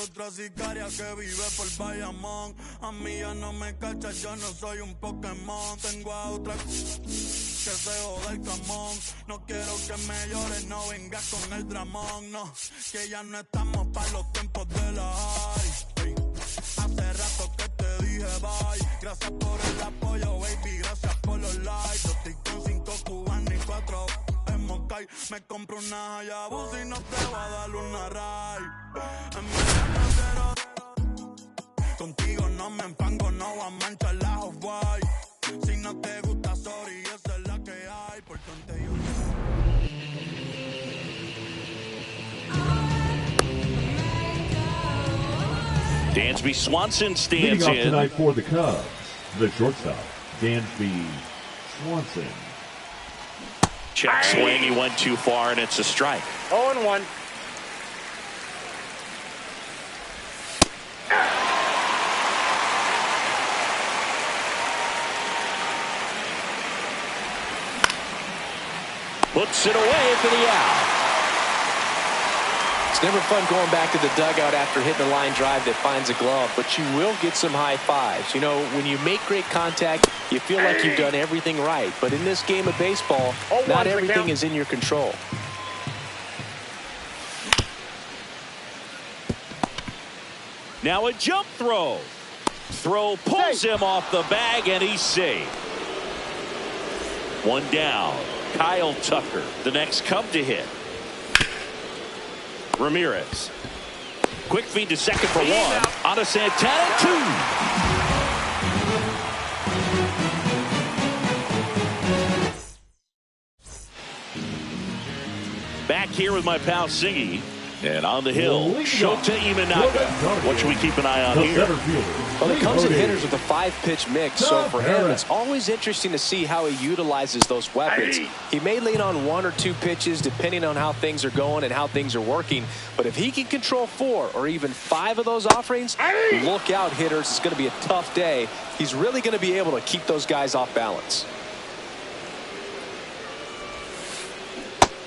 otra sicaria que vive por Bayamón. A mí ya no me cachas, yo no soy un Pokémon. Tengo a otra que se joda el camón. No quiero que me llores, no vengas con el dramón. No, que ya no estamos para los tiempos de la high. Hace rato que te dije bye. Gracias por el apoyo, baby, gracias por los likes. Yo estoy con 5 cubanos y 4 en Moncay. Me compro una Hayabusa y no te voy a dar una ray. En mi contigo no me empango, no voy a manchar la Hawaii. Si no te gusta, sorry, esa es la que hay. Por tonte yo Dansby Swanson stands Leading off in. tonight for the Cubs, the shortstop, Dansby Swanson. Check swing, he went too far, and it's a strike. 0-1. Puts it away for the out. It's never fun going back to the dugout after hitting a line drive that finds a glove, but you will get some high fives. You know, when you make great contact, you feel like you've done everything right. But in this game of baseball, not everything is in your control. Now a jump throw. Throw pulls him off the bag, and he's safe. One down. Kyle Tucker, the next Cub to hit. Ramirez. Quick feed to second for one. On to Santana, 2. Back here with my pal Singy. And on the hill, Shota Imanaga. What should we keep an eye on here? Well, it comes in hitters with a 5-pitch mix, so for him, it's always interesting to see how he utilizes those weapons. He may lean on 1 or 2 pitches depending on how things are going and how things are working, but if he can control 4 or even 5 of those offerings, look out, hitters. It's going to be a tough day. He's really going to be able to keep those guys off balance.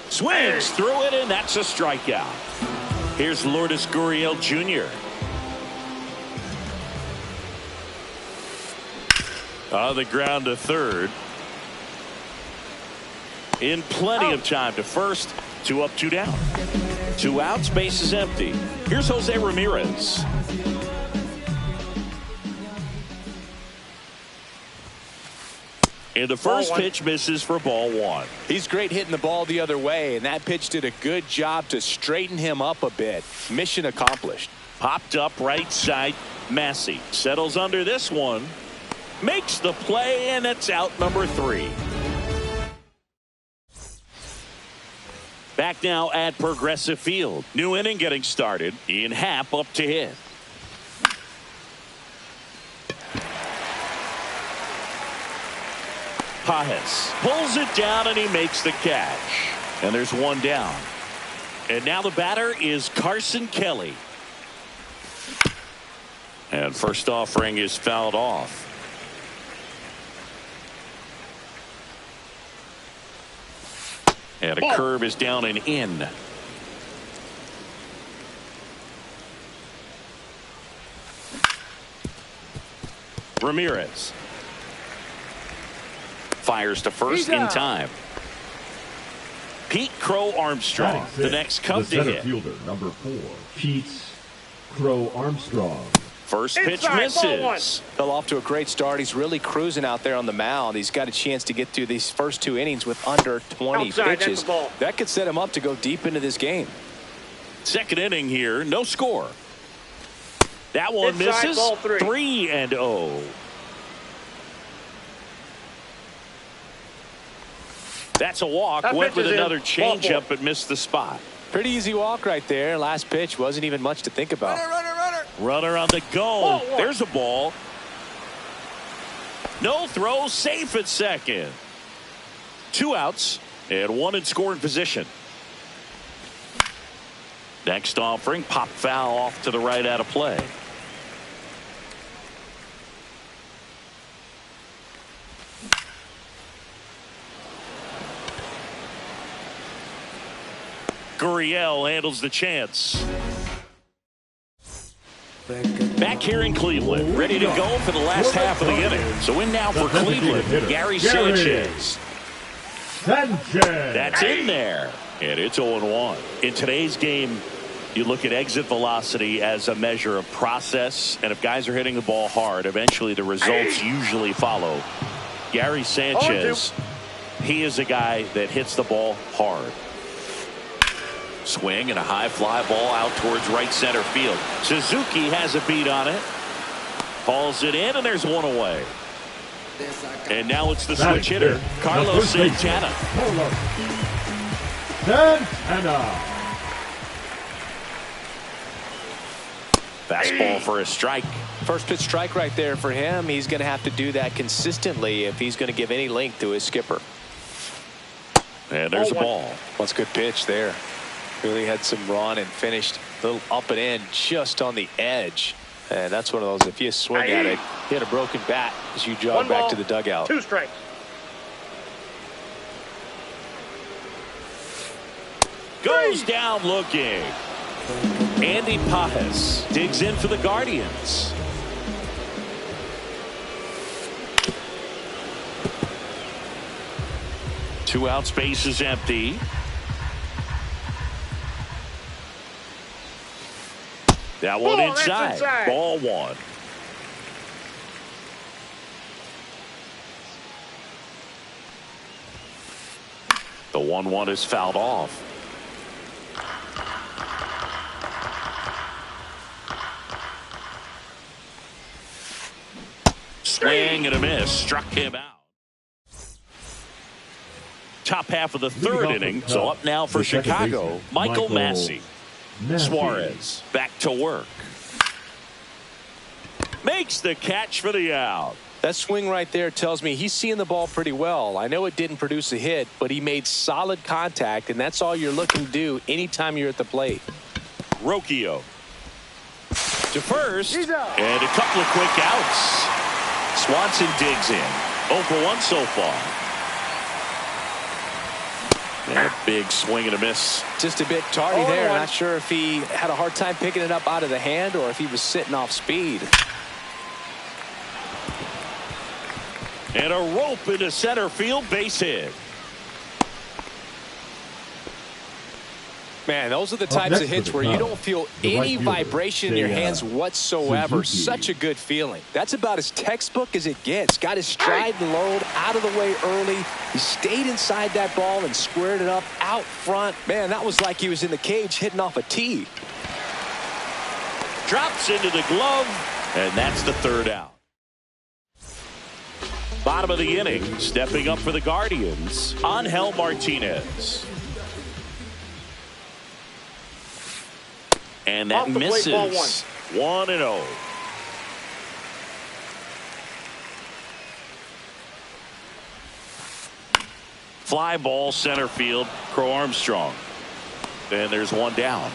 Swings through it, and that's a strikeout. Here's Lourdes Gurriel Jr. On the ground to third. In plenty of time to first. 2 up, 2 down. 2 outs, base is empty. Here's Jose Ramirez. And the first pitch misses for ball 1. He's great hitting the ball the other way, and that pitch did a good job to straighten him up a bit. Mission accomplished. Popped up right side. Massey settles under this one. Makes the play, and it's out number 3. Back now at Progressive Field. New inning getting started. Ian Happ up to hit. Pages pulls it down, and he makes the catch. And there's 1 down. And now the batter is Carson Kelly. And first offering is fouled off. And a curve is down and in. Ramirez fires to first in time. Pete Crow Armstrong, the next Cub to hit. Fielder, number 4, Pete Crow Armstrong. First pitch misses. Fell off to a great start. He's really cruising out there on the mound. He's got a chance to get through these first 2 innings with under 20 pitches. That could set him up to go deep into this game. Second inning here, no score. That one misses. 3-0. That's a walk. Went with another changeup, but missed the spot. Pretty easy walk right there. Last pitch wasn't even much to think about. Runner on the go. There's a ball. No throw. Safe at second. 2 outs and 1 in scoring position. Next offering, pop foul off to the right out of play. Gurriel handles the chance. Back here in Cleveland, ready to go for the last half of the inning. So in now for Cleveland, Gary Sanchez. That's in there. And it's 0-1. In today's game, you look at exit velocity as a measure of process. And if guys are hitting the ball hard, eventually the results usually follow. Gary Sanchez, he is a guy that hits the ball hard. Swing and a high fly ball out towards right center field. Suzuki has a beat on it. Hauls it in, and there's one away. And now it's the switch hitter, Carlos Santana. Fastball for a strike. First pitch strike right there for him. He's going to have to do that consistently if he's going to give any length to his skipper. And there's a ball. That's a good pitch there. Really had some run and finished a little up and in just on the edge. And that's one of those, if you swing at it, hit a broken bat as you jog back to the dugout. 2 strikes. Goes down looking. Andy Pajes digs in for the Guardians. Two outs, base is empty. That one inside. Ball 1. The 1-1 is fouled off. Swing and a miss. Struck him out. Top half of the 3rd inning. So up now for Chicago, Michael Massey. Suarez back to work. Makes the catch for the out. That swing right there tells me he's seeing the ball pretty well. I know it didn't produce a hit, but he made solid contact, and that's all you're looking to do anytime you're at the plate. Rocchio to first, and a couple of quick outs. Swanson digs in. 0 for 1 so far. And a big swing and a miss. Just a bit tardy there. Not sure if he had a hard time picking it up out of the hand or if he was sitting off speed. And a rope into center field, base hit. Man, those are the types of hits where you don't feel any vibration in your hands whatsoever. Such a good feeling. That's about as textbook as it gets. Got his stride and load out of the way early. He stayed inside that ball and squared it up out front. Man, that was like he was in the cage hitting off a tee. Drops into the glove, and that's the 3rd out. Bottom of the inning, stepping up for the Guardians, Angel Martinez. And that misses. 1-0. Fly ball center field, Crow Armstrong. And there's one down.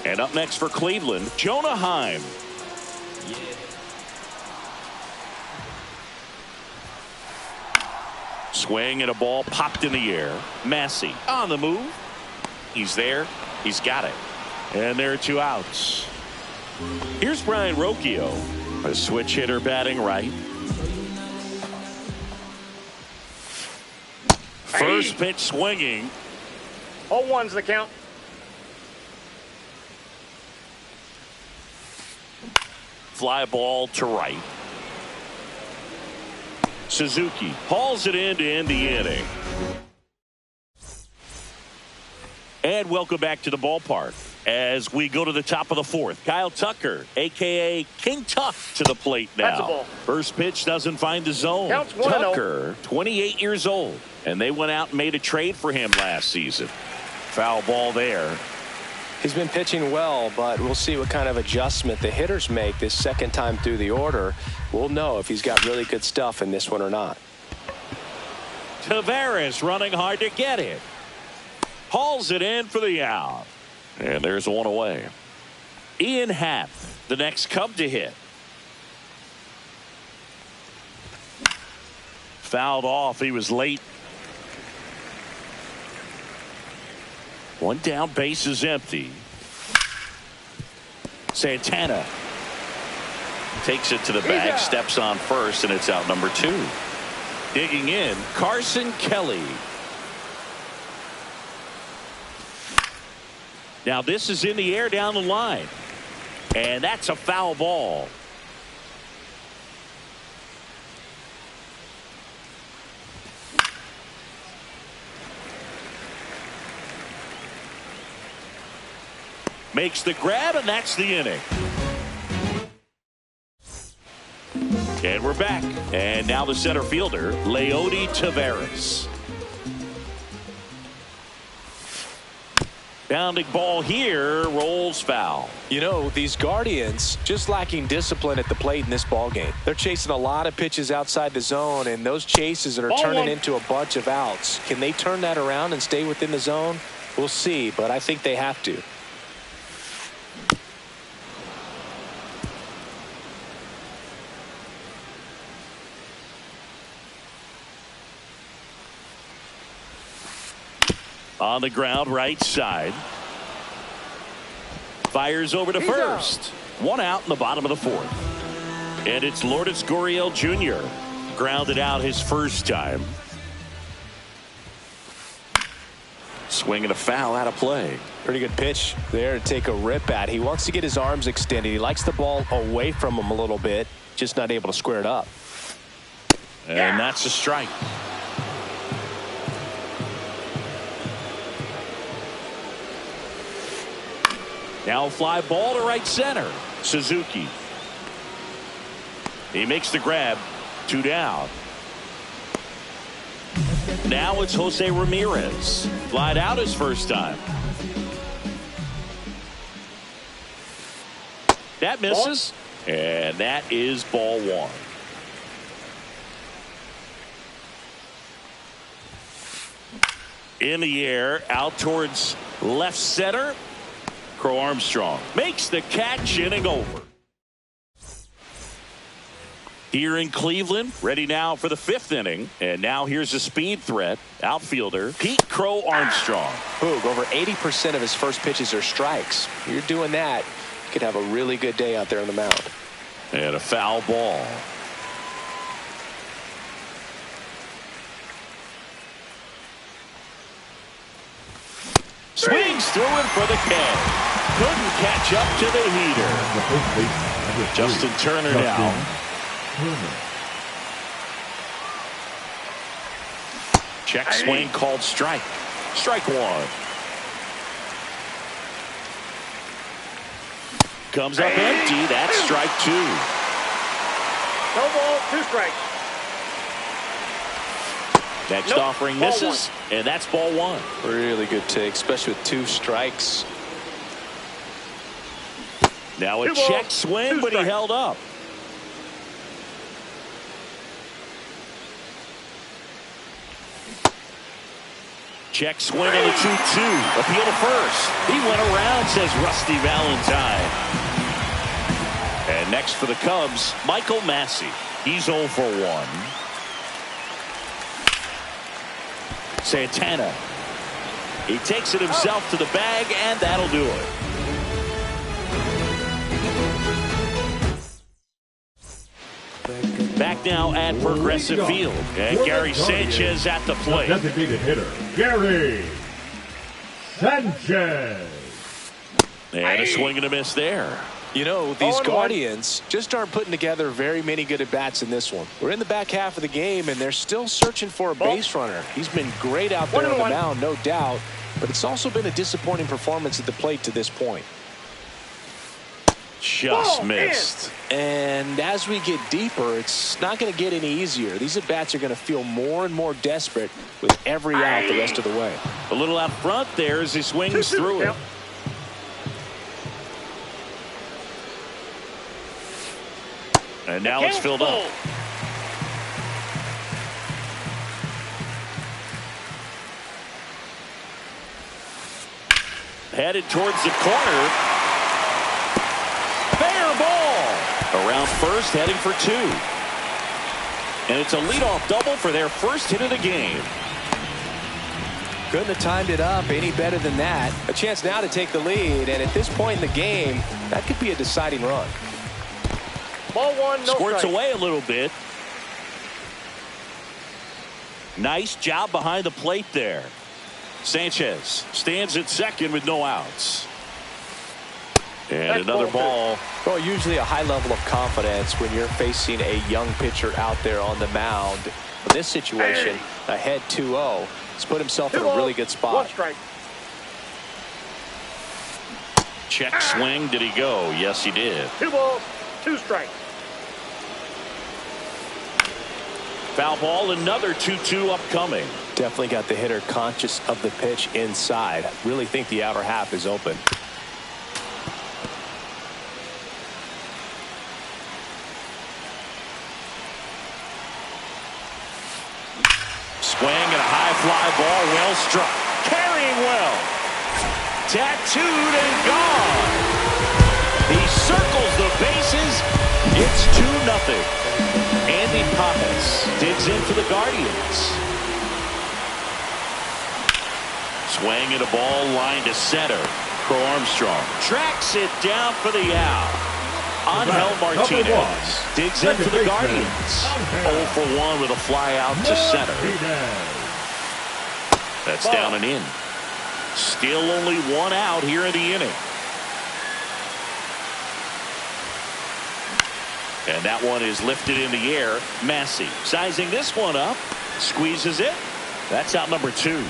And up next for Cleveland, Jonah Heim. Swing and a ball popped in the air. Massey on the move. He's there. He's got it. And there are 2 outs. Here's Brian Rocchio, a switch hitter batting right. First pitch swinging. 0-1's the count. Fly ball to right. Suzuki hauls it in to end the inning. And welcome back to the ballpark as we go to the top of the 4th. Kyle Tucker, a.k.a. King Tuck, to the plate now. That's a ball. First pitch doesn't find the zone. Counts 1-0. Tucker, 28 years old, and they went out and made a trade for him last season. Foul ball there. He's been pitching well, but we'll see what kind of adjustment the hitters make this second time through the order. We'll know if he's got really good stuff in this one or not. Taveras running hard to get it. Hauls it in for the out. And there's one away. Ian Happ, the next Cub to hit. Fouled off. He was late. One down, base is empty. Santana takes it to the bag, steps on first, and it's out number 2. Digging in, Carson Kelly. Now this is in the air down the line. And that's a foul ball. Makes the grab, and that's the inning. And we're back. And now the center fielder, Leody Taveras. Bounding ball here, rolls foul. You know, these Guardians just lacking discipline at the plate in this ball game. They're chasing a lot of pitches outside the zone, and those chases are turning into a bunch of outs. Can they turn that around and stay within the zone? We'll see, but I think they have to. On the ground, right side. Fires over to first. One out in the bottom of the 4th. And it's Lourdes Gurriel Jr. Grounded out his first time. Swing and a foul out of play. Pretty good pitch there to take a rip at. He wants to get his arms extended. He likes the ball away from him a little bit. Just not able to square it up. And that's a strike. Now a fly ball to right center. Suzuki. He makes the grab. 2 down. Now it's Jose Ramirez. Flied out his first time. That misses. And that is ball 1. In the air, out towards left center. Crow Armstrong makes the catch, inning over. Here in Cleveland, ready now for the 5th inning. And now here's a speed threat. Outfielder Pete Crow Armstrong. Boog, over 80% of his first pitches are strikes. You're doing that, you could have a really good day out there on the mound. And a foul ball. Swings through him for the K. Couldn't catch up to the heater. Justin Turner down. Check swing called strike. Strike 1. Comes up empty. That's strike 2. No ball, 2 strikes. Next offering misses, and that's ball 1. Really good take, especially with 2 strikes. Now a check swing, but he held up. Check swing on the 2-2. Appeal to first. He went around, says Rusty Valentine. And next for the Cubs, Michael Massey. He's 0 for 1. Santana. He takes it himself to the bag, and that'll do it. Back now at Progressive Field. And Gary Sanchez at the plate. Designated hitter, Gary Sanchez. And a swing and a miss there. You know, these Guardians just aren't putting together very many good at-bats in this one. We're in the back half of the game, and they're still searching for a base runner. He's been great out there on the mound, no doubt, but it's also been a disappointing performance at the plate to this point. Just missed. And as we get deeper, it's not going to get any easier. These at-bats are going to feel more and more desperate with every out the rest of the way. A little out front there as he swings through it. And now it's filled up. Headed towards the corner. Fair ball. Around first, heading for 2. And it's a leadoff double for their first hit of the game. Couldn't have timed it up any better than that. A chance now to take the lead, and at this point in the game, that could be a deciding run. Ball one, no Squirts strike. away a little bit. Nice job behind the plate there. Sanchez stands at second with no outs. And Next another ball. Well, usually a high level of confidence when you're facing a young pitcher out there on the mound. In this situation, ahead 2-0. He's put himself in a really good spot. One strike. Check swing. Did he go? Yes, he did. 2 balls, 2 strikes. Foul ball, another 2-2 upcoming. Definitely got the hitter conscious of the pitch inside. Really think the outer half is open. Swing and a high fly ball, well struck. Carrying well. Tattooed and gone. He circles the bases. It's 2-0. Andy Pages digs in for the Guardians. Swing and a ball line to center. Crow Armstrong tracks it down for the out. Angel Martinez digs in for the Guardians. 0 for 1 with a fly out to center. That's down and in. Still only 1 out here in the inning. And that one is lifted in the air. Massey sizing this one up. Squeezes it. That's out number 2.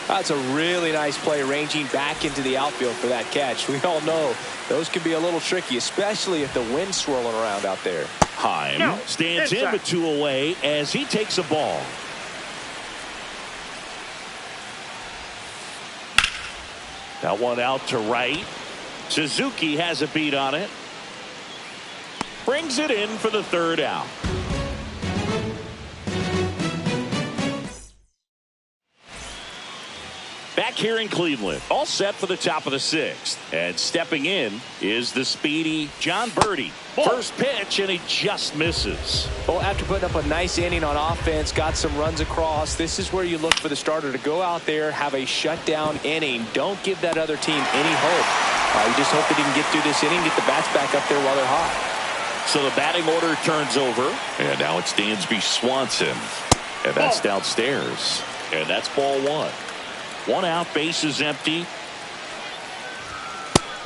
That's a really nice play, ranging back into the outfield for that catch. We all know those can be a little tricky, especially if the wind's swirling around out there. Heim stands in with 2 away as he takes a ball. That one out to right. Suzuki has a beat on it. Brings it in for the 3rd out. Back here in Cleveland, all set for the top of the 6th. And stepping in is the speedy John Birdie. First pitch, and he just misses. Well, after putting up a nice inning on offense, got some runs across, this is where you look for the starter to go out there, have a shutdown inning. Don't give that other team any hope. You just hope they didn't get through this inning, get the bats back up there while they're hot. So the batting order turns over, and now it's Dansby Swanson. And that's downstairs. And that's ball 1. 1 out, bases empty.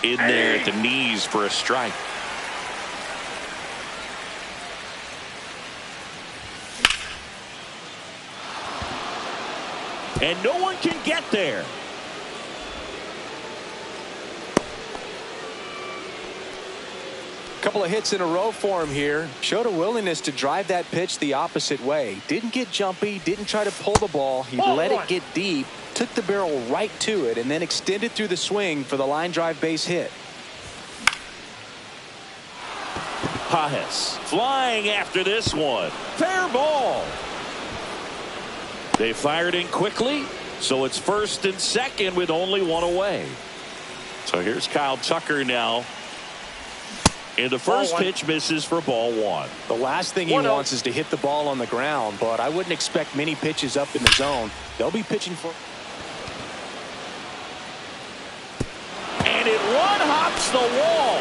In there at the knees for a strike. And no one can get there. Couple of hits in a row for him here. Showed a willingness to drive that pitch the opposite way. Didn't get jumpy, didn't try to pull the ball. He let it get deep, took the barrel right to it, and then extended through the swing for the line drive base hit. Pages flying after this one. Fair ball. They fired in quickly, so it's 1st and 2nd with only 1 away. So here's Kyle Tucker now. And the first pitch misses for ball 1. The last thing he wants is to hit the ball on the ground, but I wouldn't expect many pitches up in the zone. They'll be pitching for. And it one hops the wall.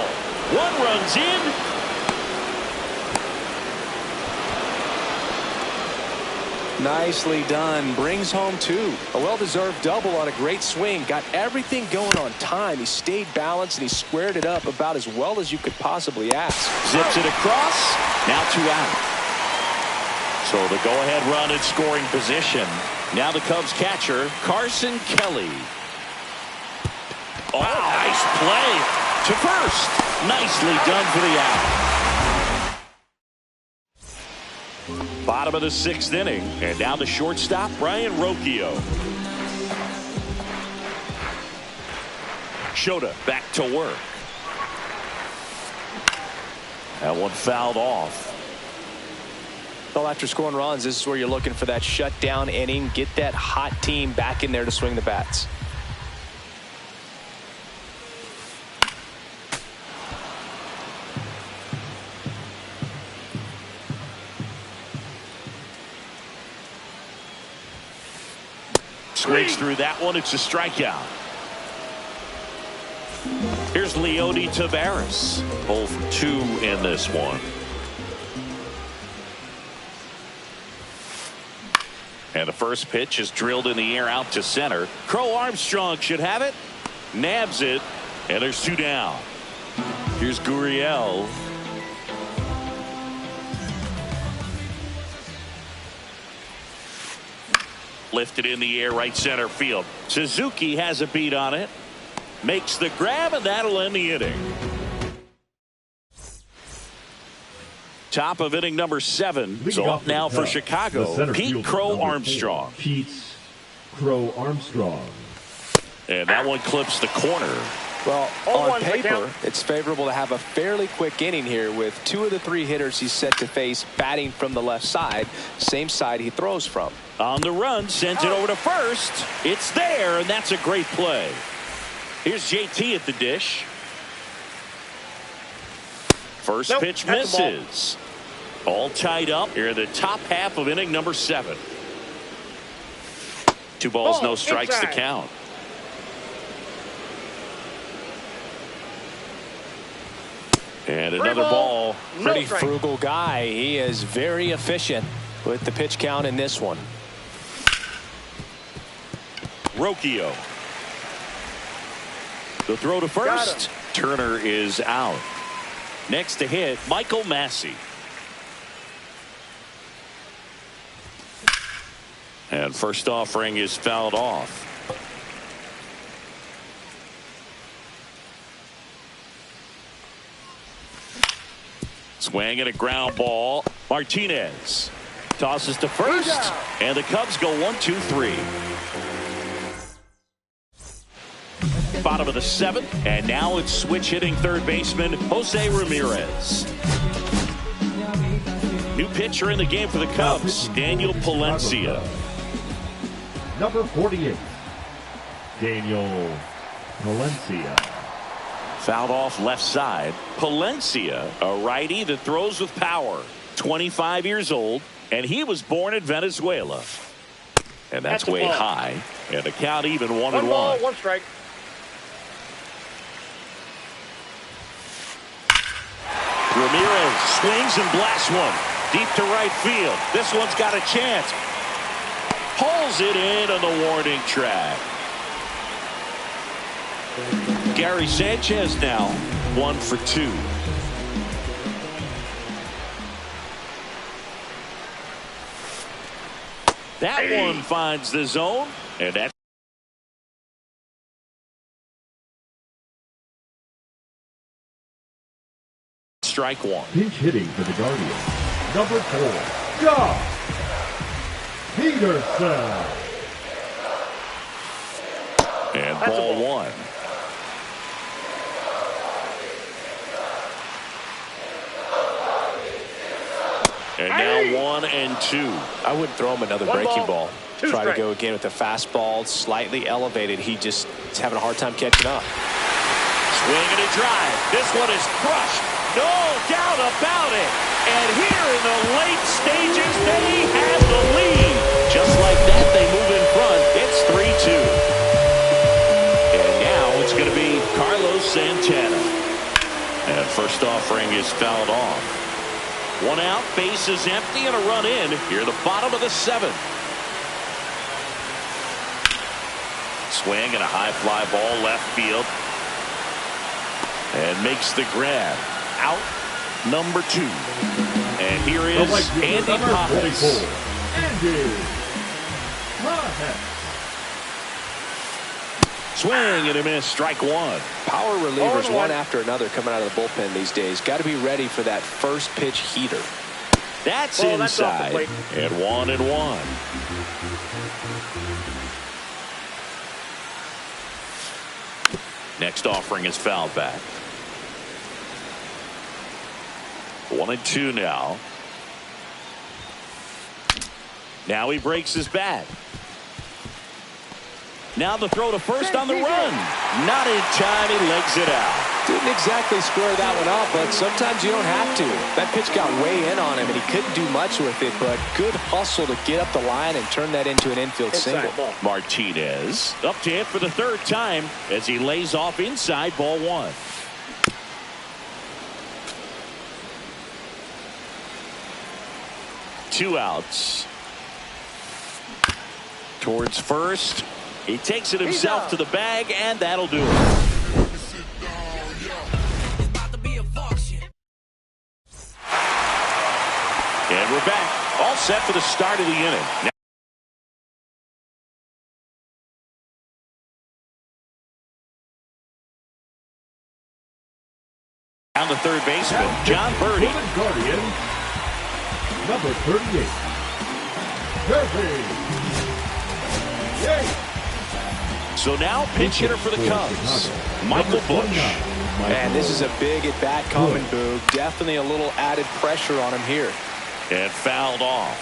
1 runs in. Nicely done. Brings home 2. A well-deserved double on a great swing. Got everything going on time. He stayed balanced and he squared it up about as well as you could possibly ask. Zips it across. Now 2 out. So the go-ahead run in scoring position. Now the Cubs catcher, Carson Kelly. Oh, nice play to first. Nicely done for the out. Bottom of the 6th inning, and now the shortstop, Brian Rocchio. Shota back to work. That one fouled off. Well, after scoring runs, this is where you're looking for that shutdown inning. Get that hot team back in there to swing the bats. swings through that one. It's a strikeout. Here's Leody Taveras. 0 for 2 in this one. And the first pitch is drilled in the air out to center. Crow Armstrong should have it. Nabs it. And there's 2 down. Here's Gurriel. Lifted in the air right center field. Suzuki has a beat on it. Makes the grab, and that'll end the inning. Top of inning number 7. So up now for Chicago, Pete Crow Armstrong. Pete Crow Armstrong. And that one clips the corner. Well, on paper, it's favorable to have a fairly quick inning here with 2 of the 3 hitters he's set to face batting from the left side, same side he throws from. On the run, sends it over to first. It's there, and that's a great play. Here's JT at the dish. First pitch misses. All tied up here in the top half of inning number 7. 2 balls, no strikes to count. And another ball. Pretty frugal guy. He is very efficient with the pitch count in this one. Rocchio. The throw to first. Turner is out. Next to hit, Michael Massey. And first offering is fouled off. Swing and a ground ball. Martinez tosses to first, and the Cubs go 1-2-3. Bottom of the 7th, and now it's switch hitting third baseman Jose Ramirez. New pitcher in the game for the Cubs, Daniel Palencia. Number 48, Daniel Palencia. Fouled off left side. Palencia, a righty that throws with power. 25 years old, and he was born in Venezuela. And that's way high. And the count even 1-1. 1 ball, 1 strike. Ramirez swings and blasts one deep to right field. This one's got a chance. Pulls it in on the warning track. Gary Sanchez now 1 for 2. That one finds the zone, and that's strike 1. Pinch hitting for the Guardians. Number 4, Josh Peterson. And ball 1. And now 1-2. I wouldn't throw him another breaking ball. Try to go again with the fastball, slightly elevated. He just is having a hard time catching up. Swing and a drive. This one is crushed. No doubt about it. And here in the late stages, they have the lead. Just like that, they move in front. It's 3-2. And now it's going to be Carlos Santana. And first offering is fouled off. 1 out, base is empty, and a run in here at the bottom of the 7th. Swing and a high fly ball left field. And makes the grab. Out number 2. And here is Andy Pages. Andy Pages. Swing and a miss, strike 1. Power relievers one after another coming out of the bullpen these days. Got to be ready for that first pitch heater. That's inside. And 1-1. Next offering is fouled back. 1-2 now. Now he breaks his bat. Now the throw to first on the run. Not in time. He legs it out. Didn't exactly square that one up, but sometimes you don't have to. That pitch got way in on him, and he couldn't do much with it, but good hustle to get up the line and turn that into an infield single. Martinez up to hit for the third time as he lays off inside, ball one. Two outs. Towards first. He takes it himself to the bag, and that'll do it. And we're back, all set for the start of the inning. Down the third baseman, John Birdie. Guardian, number 38. So now pinch hitter for the Cubs, Michael Busch. And this is a big at-bat coming, Boog. Definitely a little added pressure on him here. And fouled off.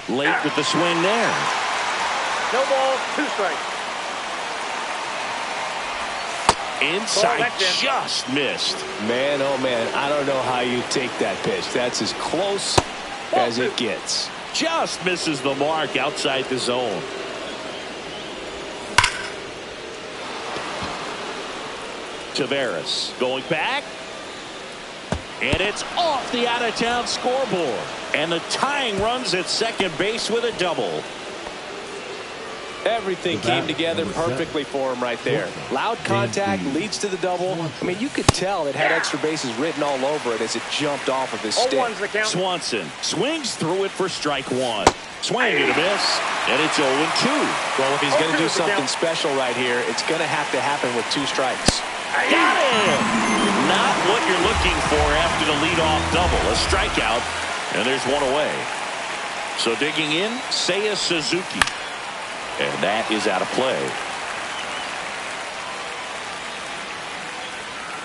Late with the swing there. No ball, 2 strikes. Inside, just missed. Man, oh man, I don't know how you take that pitch. That's as close as it gets. Just misses the mark outside the zone. Taveras going back. And it's off the out-of-town scoreboard. And the tying runs at second base with a double. Everything came together perfectly for him right there. Loud contact leads to the double. I mean, you could tell it had extra bases written all over it as it jumped off of his stick. Swanson swings through it for strike one. Swing and a miss. And it's 0-2. Well, if he's going to do something special right here, it's going to have to happen with 2 strikes. Got him! Not what you're looking for after the leadoff double. A strikeout, and there's one away. So digging in, Seiya Suzuki. And that is out of play.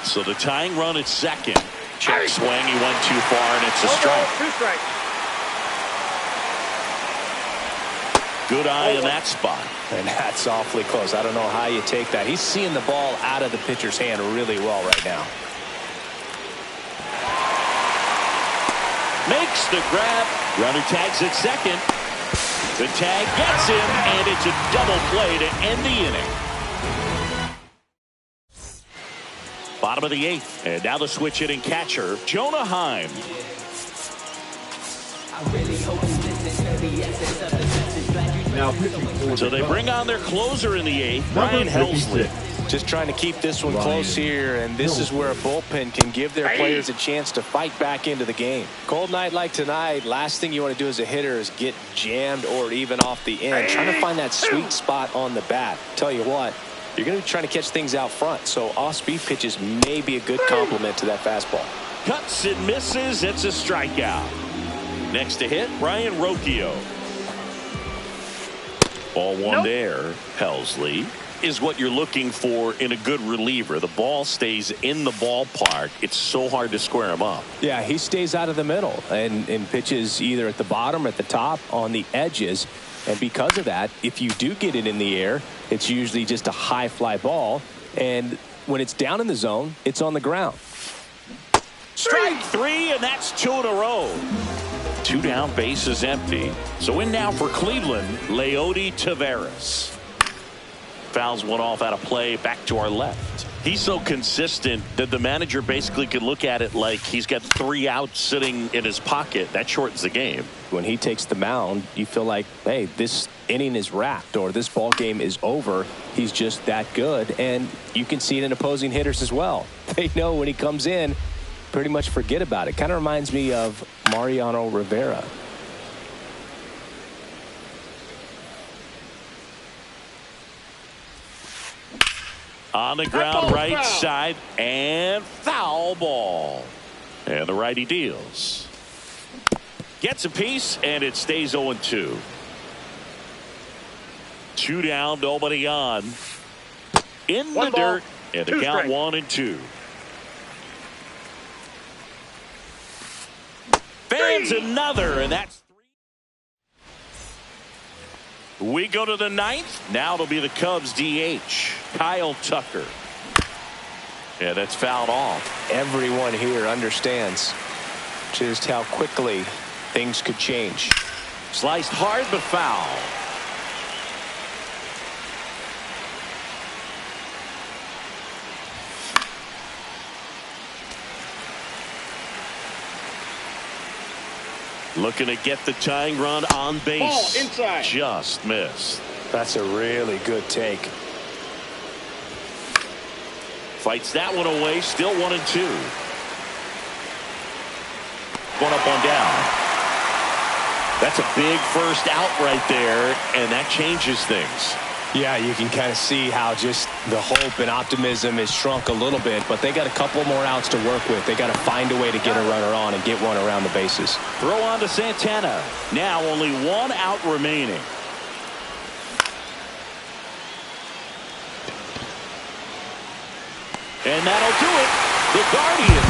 So the tying run at second. Check swing, he went too far, and it's a strike. 2 strikes. Good eye in that spot. And that's awfully close. I don't know how you take that. He's seeing the ball out of the pitcher's hand really well right now. Makes the grab. Runner tags at second. The tag gets him, and it's a double play to end the inning. Bottom of the 8th, and now the switch hitting catcher, Jonah Heim. So they bring on their closer in the 8th, Ryan Helsley. Just trying to keep this one close here, and this is where a bullpen can give their players a chance to fight back into the game. Cold night like tonight, last thing you want to do as a hitter is get jammed or even off the end. Trying to find that sweet spot on the bat. Tell you what, you're going to be trying to catch things out front, so off-speed pitches may be a good complement to that fastball. Cuts and misses, it's a strikeout. Next to hit, Brian Rocchio. Ball one there. Helsley is what you're looking for in a good reliever. The ball stays in the ballpark. It's so hard to square him up. Yeah, he stays out of the middle and pitches either at the bottom or at the top on the edges. And because of that, if you do get it in the air, it's usually just a high fly ball. And when it's down in the zone, it's on the ground. Strike 3, and that's 2 in a row. 2 down, bases empty. So in now for Cleveland, Leody Taveras. Fouls one off out of play, back to our left. He's so consistent that the manager basically could look at it like he's got 3 outs sitting in his pocket. That shortens the game. When he takes the mound, you feel like, hey, this inning is wrapped or this ball game is over. He's just that good. And you can see it in opposing hitters as well. They know when he comes in, pretty much forget about it. Kind of reminds me of Mariano Rivera. On the ground, right side, and foul ball. And the righty deals. Gets a piece, and it stays 0-2. 2 down, nobody on. In the dirt, and the count 1-2. Fans another, and that's We go to the 9th. Now it'll be the Cubs DH, Kyle Tucker. Yeah, that's fouled off. Everyone here understands just how quickly things could change. Sliced hard but foul. Looking to get the tying run on base. Ball inside. Just missed. That's a really good take. Fights that one away. Still 1-2. Going up, one down. That's a big first out right there, and that changes things. Yeah, you can kind of see how just the hope and optimism is shrunk a little bit, but they got a couple more outs to work with. They got to find a way to get a runner on and get one around the bases. Throw on to Santana. Now only 1 out remaining. And that'll do it. The Guardians